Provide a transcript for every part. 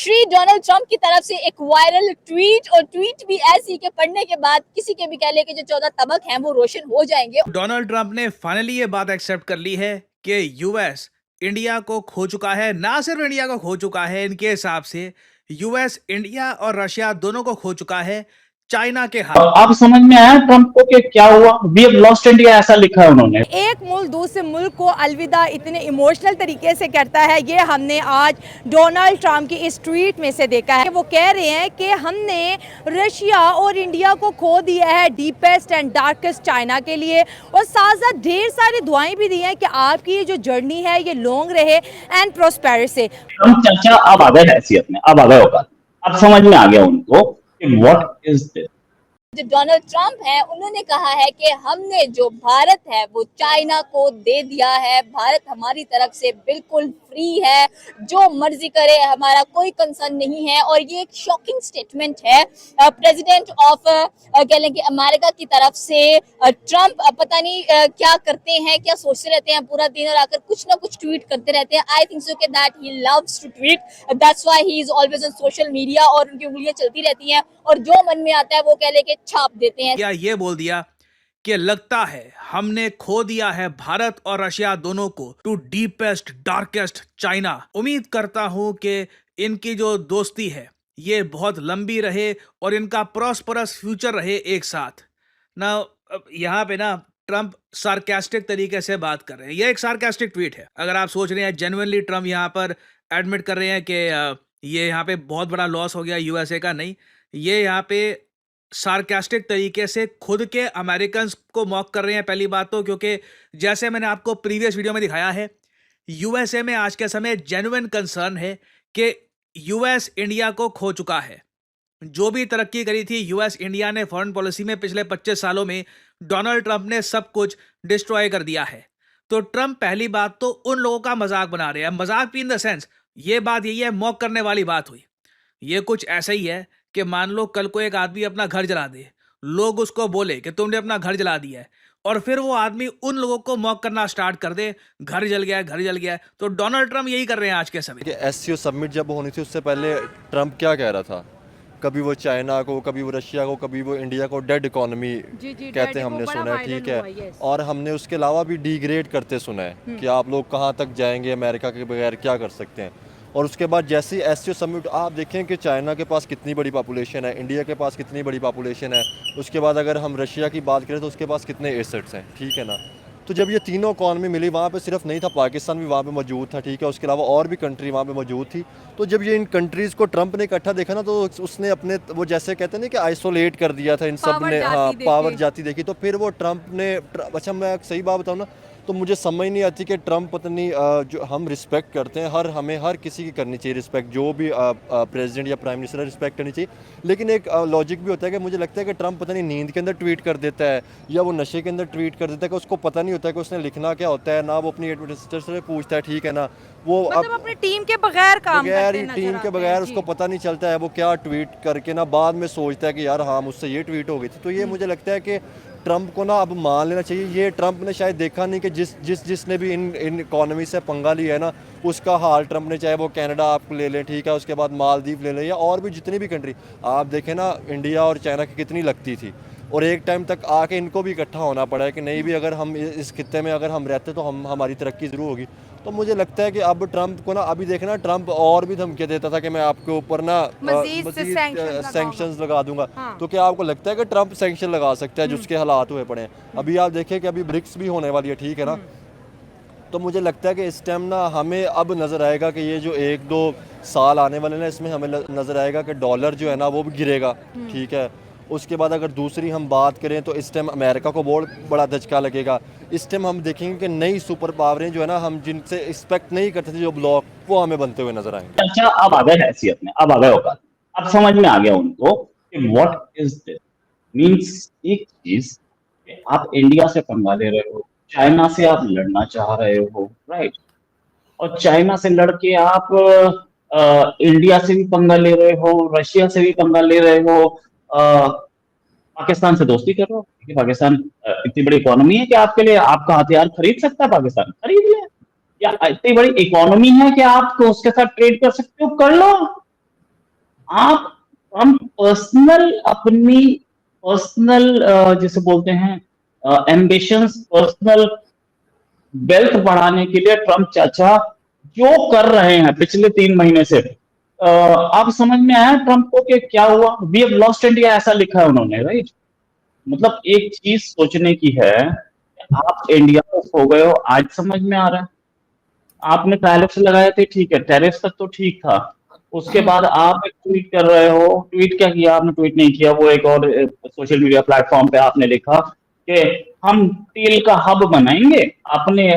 Shri Donald Trump की तरफ से एक वायरल ट्वीट, और ट्वीट भी ऐसी कि पढ़ने के बाद किसी के भी कह ले कि जो 14 तबक हैं वो रोशन हो जाएंगे। डोनाल्ड ट्रंप ने फाइनली ये बात एक्सेप्ट कर ली है कि यूएस इंडिया को खो चुका है। ना सिर्फ इंडिया को खो चुका है, इनके हिसाब से यूएस इंडिया और रशिया दोनों को खो चुका है चाइना के हाथ। अब समझ में आया ट्रंप को कि क्या हुआ? वी हैव लॉस्ट इंडिया, ऐसा लिखा है उन्होंने। एक मुल्क दूसरे मुल्क को अलविदा इतने इमोशनल तरीके से करता है, ये हमने आज डोनाल्ड ट्रंप की इस ट्वीट में से देखा है। वो कह रहे हैं कि हमने रशिया और इंडिया को खो दिया है डीपेस्ट एंड डार्केस्ट चाइना के लिए, और साथ साथ ढेर सारी दुआएं भी दी हैं कि आपकी ये जो जर्नी है ये लॉन्ग रहे एंड प्रोस्पेरस से। ट्रंप चाचा अब आ गए हैसियत में, अब आ गए औकात, अब समझ में आ गया उनको कि व्हाट इज दिस। जो डोनाल्ड ट्रंप है उन्होंने कहा है कि हमने जो भारत है वो चाइना को दे दिया है, भारत हमारी तरफ से बिल्कुल फ्री है, जो मर्जी करे, हमारा कोई कंसर्न नहीं है। और ये एक शॉकिंग स्टेटमेंट है प्रेसिडेंट ऑफ कह लें कि अमेरिका की तरफ से। ट्रंप पता नहीं क्या करते हैं, क्या सोचते रहते हैं पूरा दिन, और आकर कुछ ना कुछ ट्वीट करते रहते हैं। आई थिंक सो कि that he loves to tweet, that's why he is always on social media, और उनकी उंगलियां चलती रहती हैं और जो मन में आता है वो कह ले के छाप देते हैं। क्या ये बोल दिया कि लगता है हमने खो दिया है भारत और रशिया दोनों को टू डीपेस्ट डार्केस्ट चाइना। उम्मीद करता हूं कि इनकी जो दोस्ती है ये बहुत लंबी रहे और इनका प्रॉस्परस फ्यूचर रहे एक साथ ना। यहाँ पे ना ट्रंप सार्कास्टिक तरीके से बात कर रहे हैं, ये एक सार्कास्टिक ट्वीट है। अगर आप सोच रहे हैं जेन्युइनली ट्रंप यहाँ पर एडमिट कर रहे हैं कि ये यहाँ पे बहुत बड़ा लॉस हो गया यूएसए का, नहीं, ये यहाँ पे सार्कास्टिक तरीके से खुद के अमेरिकन को मॉक कर रहे हैं। पहली बात तो क्योंकि जैसे मैंने आपको प्रीवियस वीडियो में दिखाया है, यूएसए में आज के समय जेन्युइन कंसर्न है कि यूएस इंडिया को खो चुका है। जो भी तरक्की करी थी यूएस इंडिया ने फॉरेन पॉलिसी में पिछले 25 सालों में, डोनाल्ड ट्रंप ने सब कुछ डिस्ट्रॉय कर दिया है। तो ट्रंप पहली बात तो उन लोगों का मजाक बना रहे हैं। मजाक भी इन द सेंस, ये बात यही है, मॉक करने वाली बात हुई। ये कुछ ऐसा ही है कि मान लो कल को एक आदमी अपना घर जला दे, लोग उसको बोले कि तुमने अपना घर जला दिया है, और फिर वो आदमी उन लोगों को मॉक करना स्टार्ट कर दे, घर जल गया है, घर जल गया है। तो डोनाल्ड ट्रंप यही कर रहे हैं आज के समय। एससीओ समिट जब होनी थी उससे पहले ट्रंप क्या कह रहा था, कभी वो चाइना को, कभी वो रशिया को, कभी वो इंडिया को डेड इकोनॉमी कहते हैं, हमने सुना है, ठीक है। और हमने उसके अलावा भी डिग्रेड करते सुना है कि आप लोग कहाँ तक जाएंगे, अमेरिका के बगैर क्या कर सकते हैं। और उसके बाद जैसे ही एससीओ समिट, आप देखें कि चाइना के पास कितनी बड़ी पॉपुलेशन है, इंडिया के पास कितनी बड़ी पॉपुलेशन है, उसके बाद अगर हम रशिया की बात करें तो उसके पास कितने एसेट्स हैं, ठीक है ना। तो जब ये तीनों इकॉनमी मिली, वहाँ पे सिर्फ नहीं था पाकिस्तान भी वहाँ पे मौजूद था, ठीक है, उसके अलावा और भी कंट्री वहाँ पे मौजूद थी। तो जब ये इन कंट्रीज़ को ट्रंप ने इकट्ठा देखा ना, तो उसने अपने वो जैसे कहते हैं ना कि आइसोलेट कर दिया था इन सब ने, हाँ, पावर जाती देखी। तो फिर वो ट्रंप ने, अच्छा मैं सही बात बताऊँ ना, तो मुझे समझ नहीं आती कि ट्रंप पता नहीं, जो हम रिस्पेक्ट करते हैं, हमें हर किसी की करनी चाहिए रिस्पेक्ट, जो भी प्रेसिडेंट या प्राइम मिनिस्टर रिस्पेक्ट करनी चाहिए। लेकिन एक लॉजिक भी होता है कि मुझे लगता है कि ट्रंप पता नहीं नींद के अंदर ट्वीट कर देता है या वो नशे के अंदर ट्वीट कर देता है, कि उसको पता नहीं होता है कि उसने लिखना क्या होता है, ना वो अपनी एडमिनिस्ट्रेटर से पूछता है, ठीक है ना। वो मतलब अपनी टीम के बगैर काम करते हैं, टीम के बगैर उसको पता नहीं चलता है वो क्या ट्वीट करके ना बाद में सोचता है कि यार हाँ मुझसे ये ट्वीट हो गई थी। तो ये मुझे लगता है कि ट्रंप को ना अब मान लेना चाहिए। ये ट्रंप ने शायद देखा नहीं कि जिसने भी इन इकोनॉमी से पंगा लिया है ना, उसका हाल ट्रंप ने, चाहे वो कनाडा आप ले लें, ठीक है, उसके बाद मालदीव ले लें, या और भी जितनी भी कंट्री आप देखें ना, इंडिया और चाइना की कितनी लगती थी, और एक टाइम तक आके इनको भी इकट्ठा होना पड़ा है कि नहीं भी अगर हम इस खित्ते में अगर हम रहते तो हमारी तरक्की ज़रूर होगी। तो मुझे लगता है कि अब ट्रंप को ना, अभी देखना, ट्रंप और भी धमकी देता था कि मैं आपके ऊपर ना मज़ीद सैंक्शंस लगा दूंगा। हाँ। तो क्या आपको लगता है कि ट्रंप सैंक्शन लगा सकता है जिसके हालात हुए पड़े हैं? अभी आप देखें कि अभी ब्रिक्स भी होने वाली है, ठीक है ना। तो मुझे लगता है कि इस टाइम ना हमें अब नज़र आएगा कि ये जो 1-2 साल आने वाले ना, इसमें हमें नज़र आएगा कि डॉलर जो है ना वो भी गिरेगा, ठीक है। उसके बाद अगर दूसरी हम बात करें तो इस टाइम अमेरिका को बहुत बड़ा धचका लगेगा। इस टाइम हम देखेंगे कि नई सुपर पावरें जो है ना, हम जिनसे एक्सपेक्ट नहीं करते थे जो ब्लॉक, वो हमें बनते हुए नजर आएंगे। अच्छा अब आ गए हैसियत में, अब आ गए औकात, अब समझ में आ गया उनको कि व्हाट इज दिस मींस। एक चीज, आप इंडिया से पंगा ले रहे हो, चाइना से आप लड़ना चाह रहे हो, राइट, और चाइना से लड़के आप इंडिया से भी पंगा ले रहे हो, रशिया से भी पंगा ले रहे हो, पाकिस्तान से दोस्ती कर रहे हो। क्योंकि पाकिस्तान इतनी बड़ी इकोनॉमी है कि आपके लिए आपका हथियार खरीद सकता है, पाकिस्तान खरीद ले, या इतनी बड़ी इकोनॉमी है कि आप उसके साथ ट्रेड कर सकते हो, कर लो। आप हम पर्सनल अपनी पर्सनल जिसे बोलते हैं एम्बिशंस, पर्सनल वेल्थ बढ़ाने के लिए ट्रम्प चाचा जो कर रहे हैं पिछले 3 महीने से, आप समझ में आया ट्रम्प को कि क्या हुआ? वी हैव लॉस्ट इंडिया, ऐसा लिखा है उन्होंने, राइट? मतलब एक चीज सोचने की है, आप इंडिया में खो गए हो, आज समझ में आ रहा है। आपने टैरिफ्स लगाए थे, ठीक है, टैरिफ्स तक तो ठीक था। उसके बाद आप एक ट्वीट कर रहे हो, ट्वीट क्या किया आपने? ट्वीट नहीं किया, वो एक और सोशल मीडिया प्लेटफॉर्म पे आपने लिखा कि हम तेल का हब बनाएंगे अपने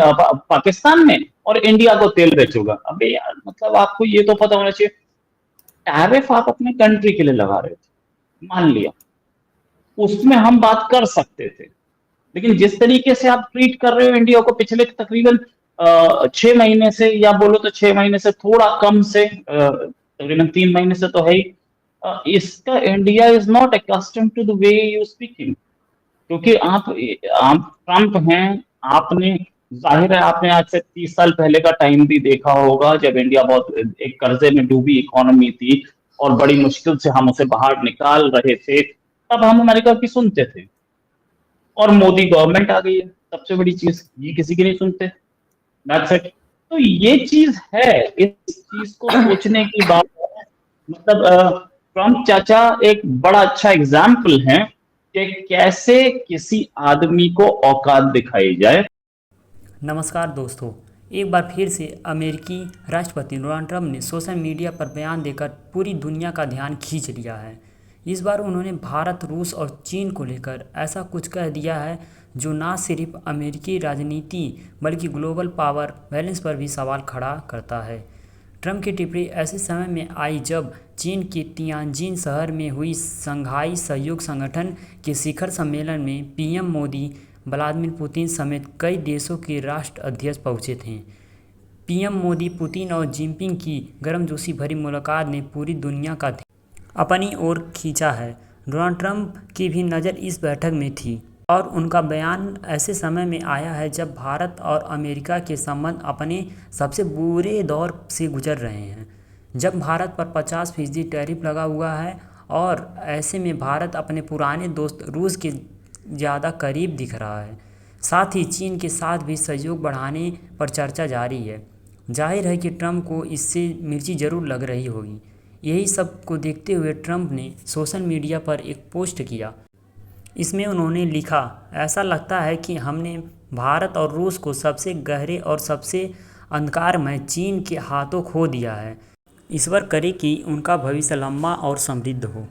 पाकिस्तान में और इंडिया को तेल बेचूंगा। अबे यार, मतलब आपको ये तो पता होना चाहिए, टैरिफ आप अपने कंट्री के लिए लगा रहे थे, मान लिया, उसमें हम बात कर सकते थे, लेकिन जिस तरीके से आप ट्रीट कर रहे हो इंडिया को पिछले तकरीबन 6 महीने से, या बोलो तो 6 महीने से थोड़ा कम से, तकरीबन 3 महीने से तो है ही, इसका India is not accustom to the way you speaking. क्योंकि आप ट्रम्प हैं, आपने, जाहिर है आपने आज से 30 साल पहले का टाइम भी देखा होगा जब इंडिया बहुत एक कर्जे में डूबी इकोनॉमी थी और बड़ी मुश्किल से हम उसे बाहर निकाल रहे थे, तब हम अमेरिका की सुनते थे, और मोदी गवर्नमेंट आ गई है, सबसे बड़ी चीज, ये किसी की नहीं सुनते। That's it. तो ये चीज है, इस चीज को सोचने की बात है। मतलब ट्रम्प चाचा एक बड़ा अच्छा एग्जाम्पल है कि कैसे किसी आदमी को औकात दिखाई जाए। नमस्कार दोस्तों, एक बार फिर से अमेरिकी राष्ट्रपति डोनाल्ड ट्रंप ने सोशल मीडिया पर बयान देकर पूरी दुनिया का ध्यान खींच लिया है। इस बार उन्होंने भारत, रूस और चीन को लेकर ऐसा कुछ कह दिया है जो न सिर्फ अमेरिकी राजनीति बल्कि ग्लोबल पावर बैलेंस पर भी सवाल खड़ा करता है। ट्रंप की टिप्पणी ऐसे समय में आई जब चीन के तियानजिन शहर में हुई शंघाई सहयोग संगठन के शिखर सम्मेलन में पीएम मोदी, व्लादिमीर पुतिन समेत कई देशों के राष्ट्र अध्यक्ष पहुंचे थे। पीएम मोदी, पुतिन और जिनपिंग की गर्मजोशी भरी मुलाकात ने पूरी दुनिया का अपनी ओर खींचा है। डोनाल्ड ट्रंप की भी नज़र इस बैठक में थी और उनका बयान ऐसे समय में आया है जब भारत और अमेरिका के संबंध अपने सबसे बुरे दौर से गुजर रहे हैं, जब भारत पर 50% टैरिफ लगा हुआ है और ऐसे में भारत अपने पुराने दोस्त रूस के ज़्यादा करीब दिख रहा है। साथ ही चीन के साथ भी सहयोग बढ़ाने पर चर्चा जारी है। जाहिर है कि ट्रंप को इससे मिर्ची ज़रूर लग रही होगी। यही सब को देखते हुए ट्रंप ने सोशल मीडिया पर एक पोस्ट किया। इसमें उन्होंने लिखा, ऐसा लगता है कि हमने भारत और रूस को सबसे गहरे और सबसे अंधकारमय चीन के हाथों खो दिया है। ईश्वर करे कि उनका भविष्य लंबा और समृद्ध हो।